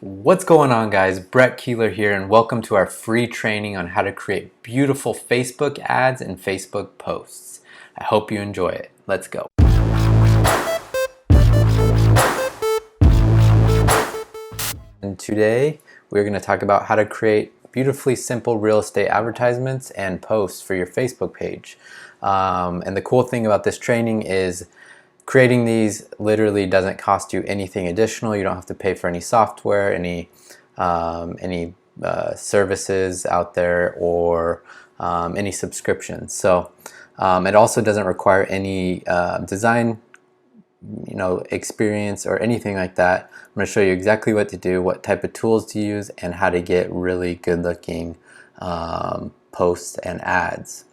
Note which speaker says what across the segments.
Speaker 1: What's going on, guys? Brett Keeler here, and welcome to our free training on how to create beautiful Facebook ads and Facebook posts. I hope you enjoy it. Let's go. And today we're going to talk about how to create beautifully simple real estate advertisements and posts for your Facebook page. And the cool thing about this training is creating these literally doesn't cost you anything additional. You don't have to pay for any software, any services out there, or any subscriptions. So it also doesn't require any design experience or anything like that. I'm going to show you exactly what to do, what type of tools to use, and how to get really good looking posts and ads.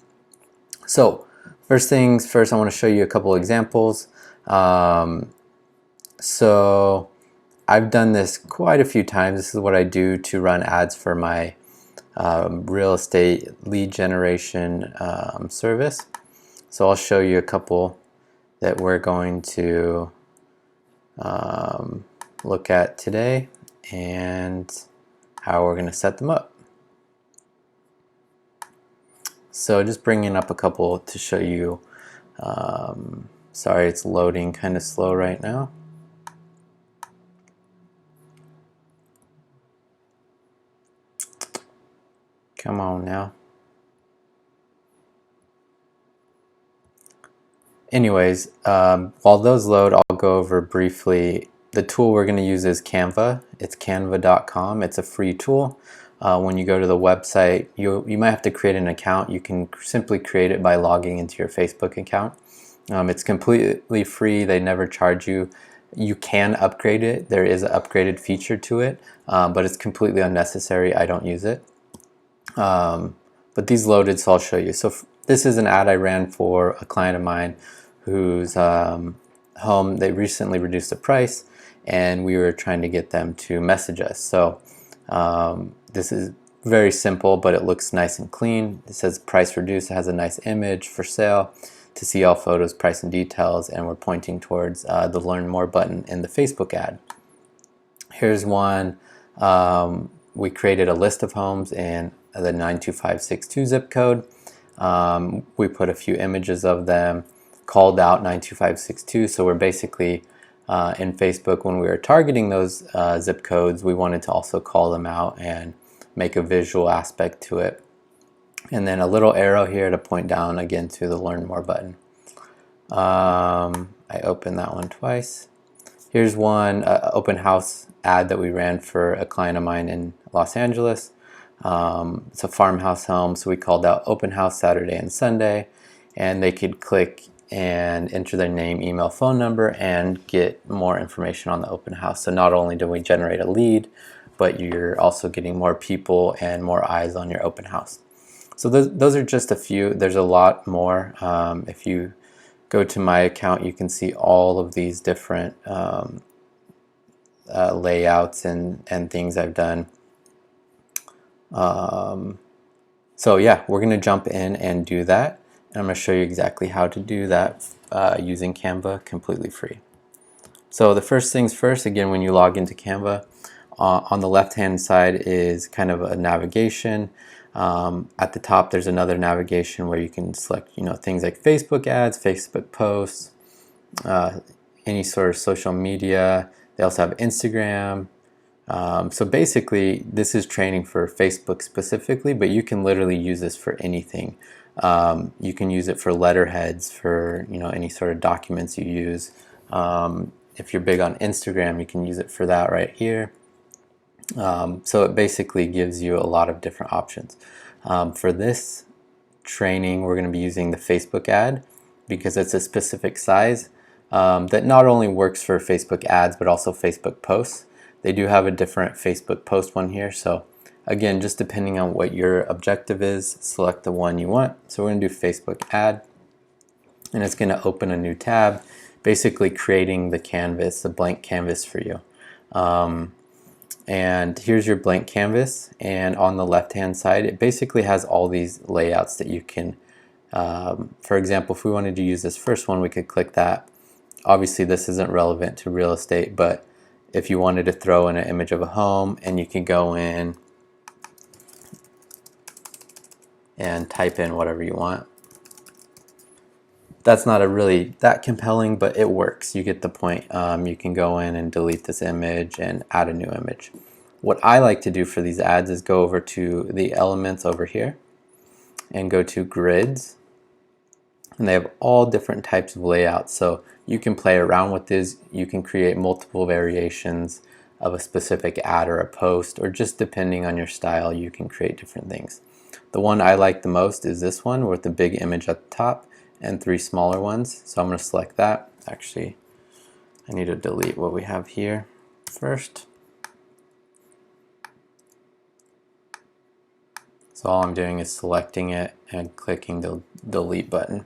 Speaker 1: So first things first, I want to show you a couple examples. So I've done this quite a few times. This is what I do to run ads for my real estate lead generation service. So I'll show you a couple that we're going to look at today and how we're going to set them up. So just bringing up a couple to show you. Sorry, it's loading kind of slow right now. Come on now. Anyways, while those load, I'll go over briefly. The tool we're going to use is Canva. It's Canva.com. It's a free tool. When you go to the website, you might have to create an account. You can simply create it by logging into your Facebook account. It's completely free. They never charge you. You can upgrade it. There is an upgraded feature to it, but it's completely unnecessary. I don't use it. But these loaded, so I'll show you. So this is an ad I ran for a client of mine whose home, they recently reduced the price, and we were trying to get them to message us. So this is very simple, but it looks nice and clean. It says price reduced. It has a nice image for sale to see all photos, price, and details, and we're pointing towards the Learn More button in the Facebook ad. Here's one. We created a list of homes in the 92562 zip code. We put a few images of them, called out 92562. So we're basically in Facebook, when we were targeting those zip codes, we wanted to also call them out and make a visual aspect to it. And then a little arrow here to point down again to the Learn More button. I opened that one twice. Here's one open house ad that we ran for a client of mine in Los Angeles. It's a farmhouse home, so we called out open house Saturday and Sunday, and they could click and enter their name, email, phone number, and get more information on the open house. So not only do we generate a lead, but you're also getting more people and more eyes on your open house. So those are just a few. There's a lot more. If you go to my account, you can see all of these different layouts and things I've done. So yeah, we're going to jump in and do that. And I'm going to show you exactly how to do that using Canva completely free. So the first things first, again, when you log into Canva, on the left hand side is kind of a navigation. At the top there's another navigation where you can select things like Facebook ads, Facebook posts, any sort of social media. They also have Instagram. So basically this is training for Facebook specifically, but you can literally use this for anything. You can use it for letterheads, for any sort of documents you use. If you're big on Instagram, you can use it for that right here. So it basically gives you a lot of different options. For this training, we're going to be using the Facebook ad because it's a specific size that not only works for Facebook ads but also Facebook posts. They do have a different Facebook post one here, so again, just depending on what your objective is, select the one you want. So we're going to do Facebook ad, and it's going to open a new tab, basically creating the canvas, the blank canvas for you. And here's your blank canvas, and on the left hand side it basically has all these layouts that you can, for example, if we wanted to use this first one, we could click that. Obviously this isn't relevant to real estate, but if you wanted to throw in an image of a home, and you can go in and type in whatever you want. That's not a really that compelling, but it works. You get the point. You can go in and delete this image and add a new image. What I like to do for these ads is go over to the elements over here and go to grids, and they have all different types of layouts, so you can play around with this. You can create multiple variations of a specific ad or a post, or just depending on your style, you can create different things. The one I like the most is this one with the big image at the top and 3 smaller ones, so I'm going to select that. Actually, I need to delete what we have here first. So all I'm doing is selecting it and clicking the delete button.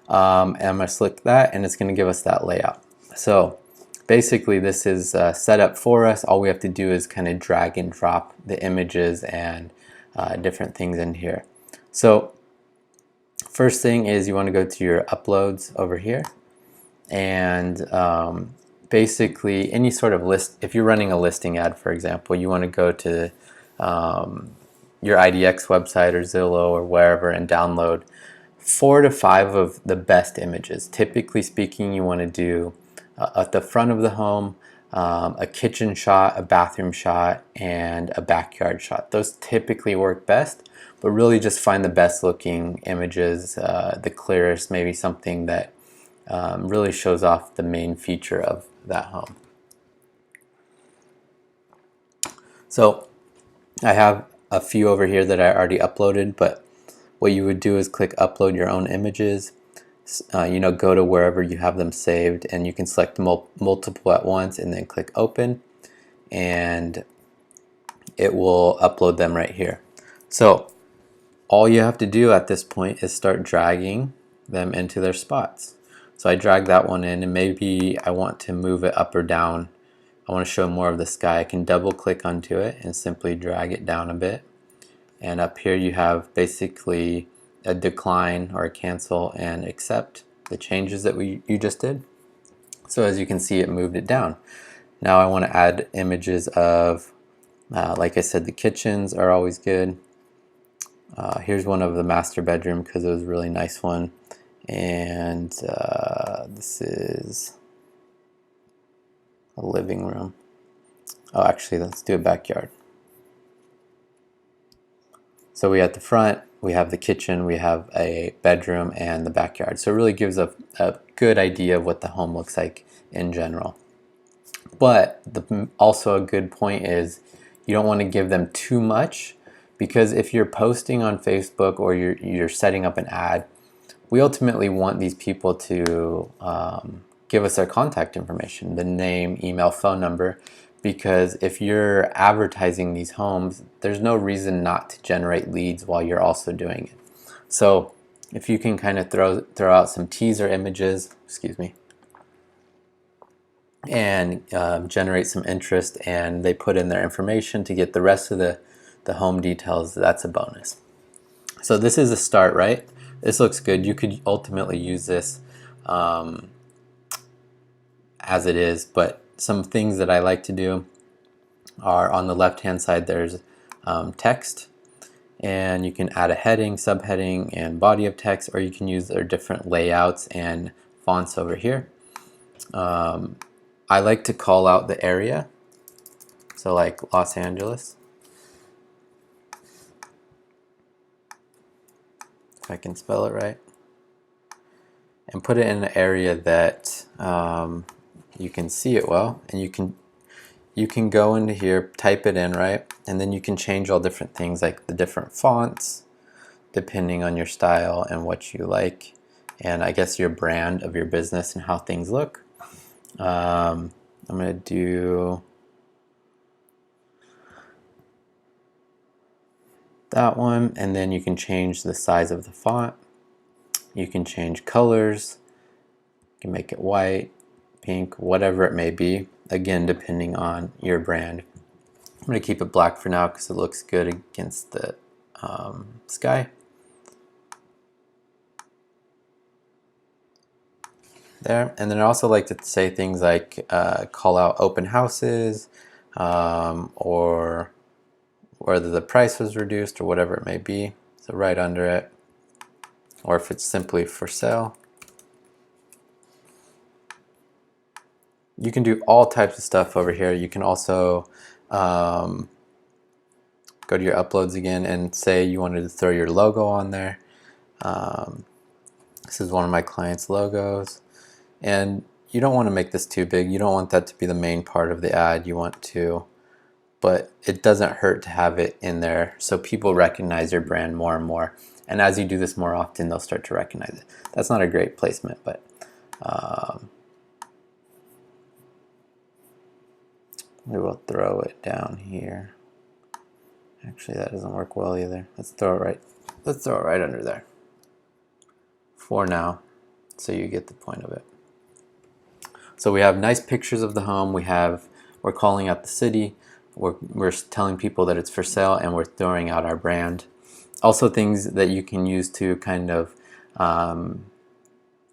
Speaker 1: And I'm going to select that, and it's going to give us that layout. So basically this is set up for us. All we have to do is kind of drag and drop the images and different things in here. So first thing is you want to go to your uploads over here, and basically any sort of list, if you're running a listing ad, for example, you want to go to your IDX website or Zillow or wherever and download 4 to 5 of the best images. Typically speaking, you want to do at the front of the home, a kitchen shot, a bathroom shot, and a backyard shot. Those typically work best, but really just find the best looking images, the clearest, maybe something that really shows off the main feature of that home. So I have a few over here that I already uploaded, but what you would do is click upload your own images. Go to wherever you have them saved, and you can select multiple at once and then click open, and it will upload them right here. So all you have to do at this point is start dragging them into their spots. So I drag that one in, and maybe I want to move it up or down. I want to show more of the sky. I can double click onto it and simply drag it down a bit. And up here you have basically a decline or a cancel and accept the changes that you just did. So as you can see, it moved it down. Now I want to add images of, like I said, the kitchens are always good. Here's one of the master bedroom because it was a really nice one. And this is a living room. Oh, actually, let's do a backyard. So we have the front, we have the kitchen, we have a bedroom, and the backyard. So it really gives a good idea of what the home looks like in general. But also a good point is you don't want to give them too much, because if you're posting on Facebook or you're setting up an ad, we ultimately want these people to give us their contact information, the name, email, phone number, because if you're advertising these homes, there's no reason not to generate leads while you're also doing it. So if you can kind of throw out some teaser images, and generate some interest, and they put in their information to get the rest of the home details, that's a bonus. So this is a start, right? This looks good. You could ultimately use this as it is, but some things that I like to do are on the left hand side there's text, and you can add a heading, subheading, and body of text, or you can use their different layouts and fonts over here. I like to call out the area, so like Los Angeles, if I can spell it right, and put it in an area that you can see it well, and you can go into here, type it in, right, and then you can change all different things like the different fonts depending on your style and what you like, and I guess your brand of your business and how things look. I'm gonna do that one, and then you can change the size of the font. You can change colors. You can make it white, pink, whatever it may be, again depending on your brand. I'm going to keep it black for now because it looks good against the sky. there. And then I also like to say things like call out open houses, or whether the price was reduced or whatever it may be. So right under it, or if it's simply for sale. You can do all types of stuff over here. You can also go to your uploads again and say you wanted to throw your logo on there. This is one of my clients' logos. And you don't want to make this too big. You don't want that to be the main part of the ad. You want to, but it doesn't hurt to have it in there so people recognize your brand more and more. And as you do this more often, they'll start to recognize it. That's not a great placement, but we will throw it down here. Actually, that doesn't work well either. Let's throw it right under there for now, so you get the point of it. So we have nice pictures of the home. We're calling out the city. We're telling people that it's for sale, and we're throwing out our brand. Also, things that you can use to kind of,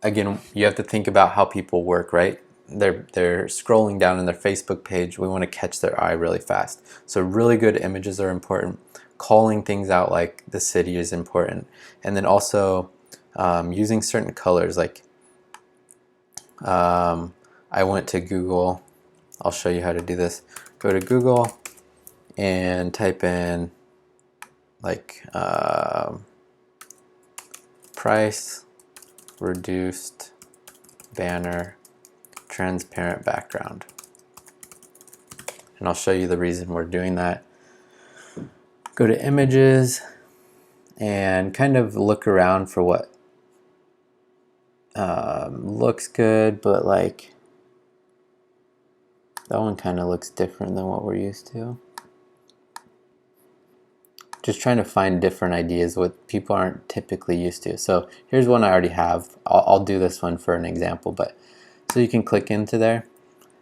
Speaker 1: again, you have to think about how people work, right? They're scrolling down in their Facebook page. We want to catch their eye really fast. So really good images are important. Calling things out like the city is important. And then also using certain colors. Like I went to Google. I'll show you how to do this. Go to Google and type in like price reduced banner transparent background, and I'll show you the reason we're doing that. Go to images and kind of look around for what looks good, but like that one kind of looks different than what we're used to. Just trying to find different ideas, what people aren't typically used to. So here's one I already have. I'll do this one for an example, but so you can click into there.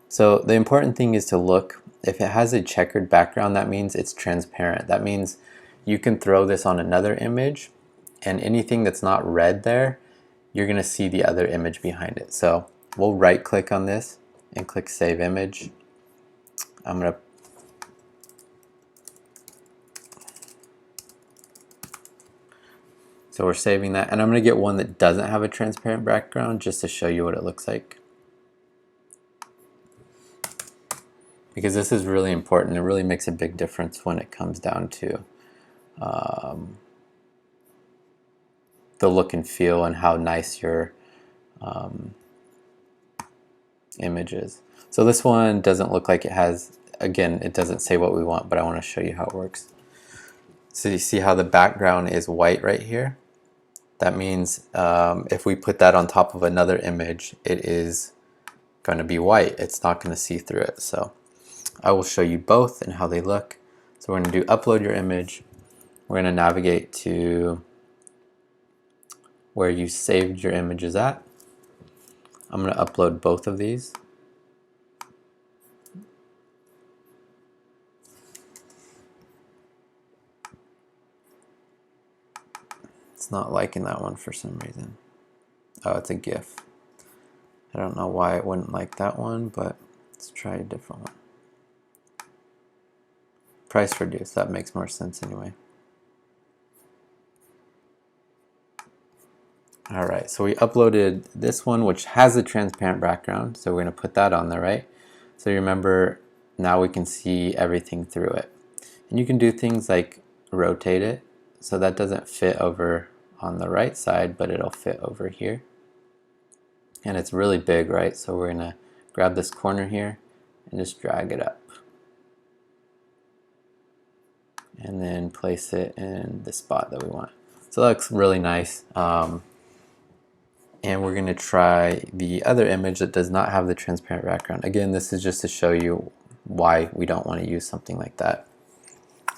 Speaker 1: So the important thing is to look. If it has a checkered background, that means it's transparent. That means you can throw this on another image, and anything that's not red there, you're gonna see the other image behind it. So we'll right click on this and click Save Image. So we're saving that, and I'm going to get one that doesn't have a transparent background just to show you what it looks like. Because this is really important. It really makes a big difference when it comes down to the look and feel and how nice your image is. So this one doesn't look like it has, again, it doesn't say what we want, but I want to show you how it works. So you see how the background is white right here? That means if we put that on top of another image, it is going to be white. It's not going to see through it. So I will show you both and how they look. So we're going to do upload your image. We're going to navigate to where you saved your images at. I'm going to upload both of these. It's not liking that one for some reason. Oh, it's a GIF. I don't know why it wouldn't like that one, but let's try a different one. Price reduced, that makes more sense anyway. Alright, so we uploaded this one, which has a transparent background, so we're going to put that on there, right? So you remember, now we can see everything through it. And you can do things like rotate it, so that doesn't fit over on the right side, but it'll fit over here. And it's really big, right? So we're going to grab this corner here and just drag it up. And then place it in the spot that we want. So that looks really nice. And we're going to try the other image that does not have the transparent background. Again, this is just to show you why we don't want to use something like that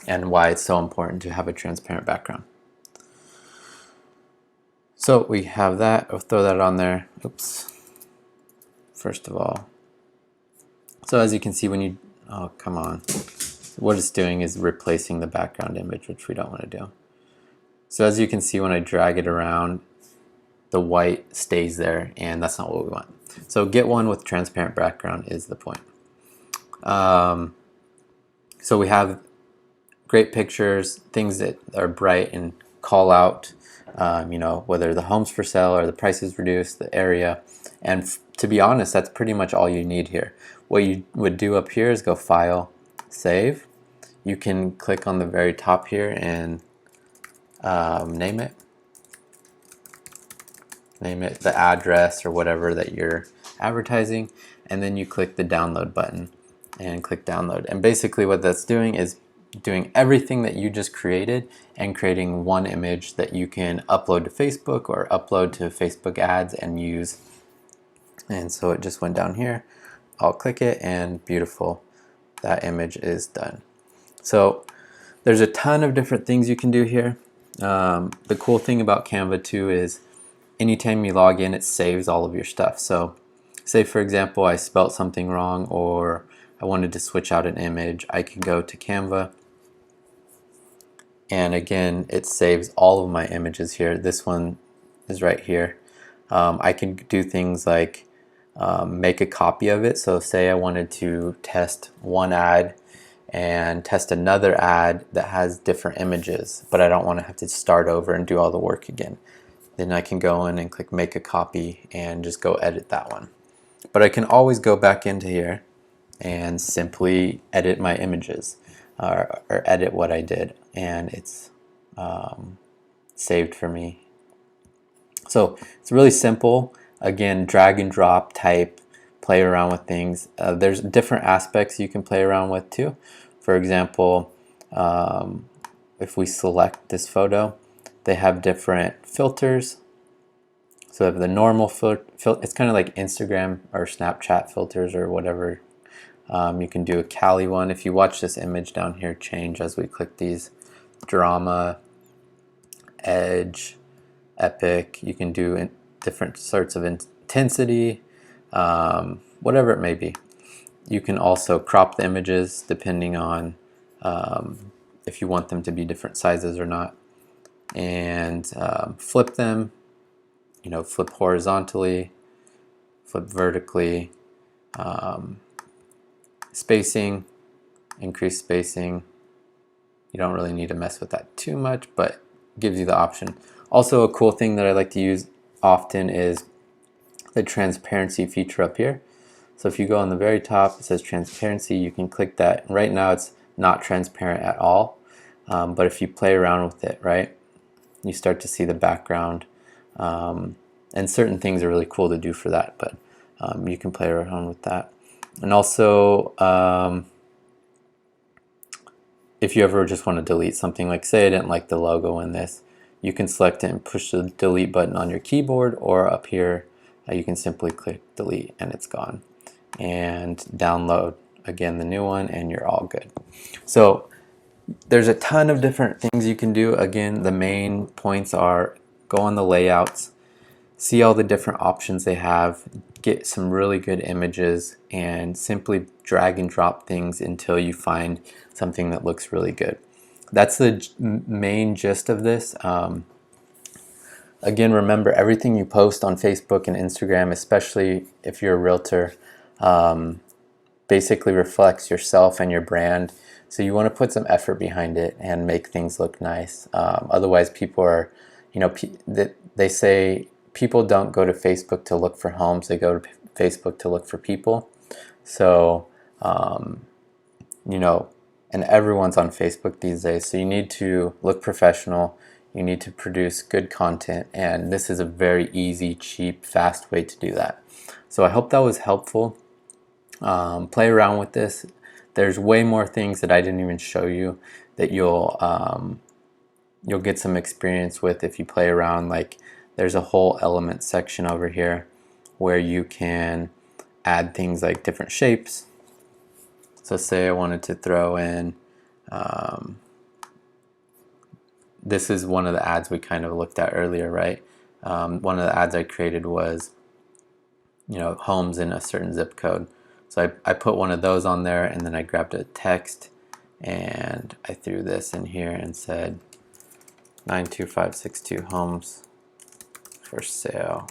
Speaker 1: and why it's so important to have a transparent background. So we have that. I'll throw that on there. Oops. First of all. So as you can see when you, oh, come on. What it's doing is replacing the background image, which we don't want to do. So as you can see when I drag it around, the white stays there, and that's not what we want. So get one with transparent background is the point. So we have great pictures, things that are bright and call out, you know, whether the home's for sale or the price is reduced, the area. And to be honest, that's pretty much all you need here. What you would do up here is go File, Save. You can click on the very top here and name it. Name it the address or whatever that you're advertising, and then you click the download button and click download. And basically what that's doing is doing everything that you just created and creating one image that you can upload to Facebook or upload to Facebook ads and use. And so it just went down here. I'll click it and beautiful, that image is done. So there's a ton of different things you can do here. The cool thing about Canva too is anytime you log in, it saves all of your stuff. So say for example I spelt something wrong or I wanted to switch out an image, I can go to Canva and again it saves all of my images here. This one is right here. I can do things like make a copy of it. So say I wanted to test one ad and test another ad that has different images, but I don't want to have to start over and do all the work again. Then I can go in and click make a copy and just go edit that one. But I can always go back into here and simply edit my images or edit what I did, and it's saved for me. So it's really simple. Again, drag and drop, type, play around with things. There's different aspects you can play around with too. For example, if we select this photo, they have different filters. So they have the normal filter, it's kind of like Instagram or Snapchat filters or whatever. You can do a Cali one. If you watch this image down here change as we click these, drama, edge, epic, you can do different sorts of intensity, whatever it may be. You can also crop the images depending on if you want them to be different sizes or not, and flip them, you know, flip horizontally, flip vertically, spacing, increase spacing. You don't really need to mess with that too much, but gives you the option. Also, a cool thing that I like to use often is the transparency feature up here. So if you go on the very top, it says transparency, you can click that. Right now it's not transparent at all, but if you play around with it, right, you start to see the background, and certain things are really cool to do for that, but you can play around with that. And also, if you ever just want to delete something, like say I didn't like the logo in this, you can select it and push the delete button on your keyboard, or up here you can simply click delete and it's gone. And download again the new one and you're all good. So there's a ton of different things you can do. Again, the main points are go on the layouts, see all the different options they have, get some really good images, and simply drag and drop things until you find something that looks really good. That's the main gist of this. Again, remember, everything you post on Facebook and Instagram, especially if you're a realtor, basically reflects yourself and your brand. So you want to put some effort behind it and make things look nice. Otherwise, people are, you know, they say people don't go to Facebook to look for homes, they go to Facebook to look for people. So, you know, and everyone's on Facebook these days, so you need to look professional, you need to produce good content, and this is a very easy, cheap, fast way to do that. So I hope that was helpful. Play around with this. There's way more things that I didn't even show you that you'll get some experience with if you play around. Like there's a whole element section over here where you can add things like different shapes. So say I wanted to throw in, this is one of the ads we kind of looked at earlier, right? One of the ads I created was, you know, homes in a certain zip code. So I put one of those on there, and then I grabbed a text and I threw this in here and said 92562 homes for sale.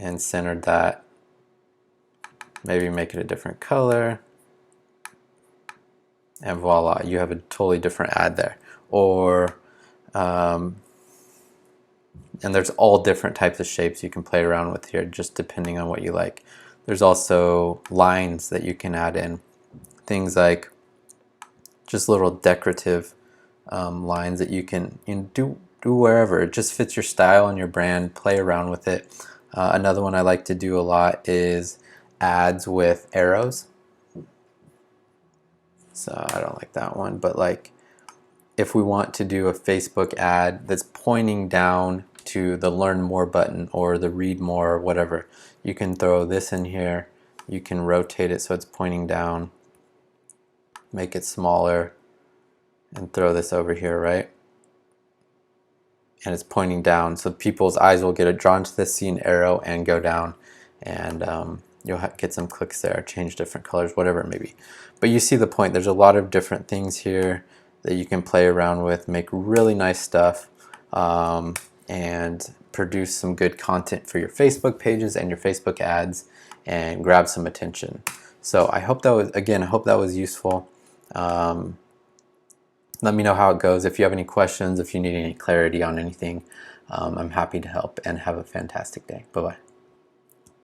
Speaker 1: and centered that. Maybe make it a different color, and voila, you have a totally different ad there. Or and there's all different types of shapes you can play around with here, just depending on what you like. There's also lines that you can add in, things like just little decorative lines that you can do wherever. It just fits your style and your brand. Play around with it. Another one I like to do a lot is ads with arrows. So I don't like that one, but like if we want to do a Facebook ad that's pointing down to the learn more button or the read more or whatever, you can throw this in here. You can rotate it so it's pointing down, make it smaller, and throw this over here, right? And it's pointing down, so people's eyes will get drawn to this, see an arrow, and go down, and you'll get some clicks there, change different colors, whatever it may be. But you see the point. There's a lot of different things here that you can play around with, make really nice stuff, and produce some good content for your Facebook pages and your Facebook ads, and grab some attention. So I hope that was useful. Let me know how it goes. If you have any questions, if you need any clarity on anything, I'm happy to help, and have a fantastic day. Bye-bye.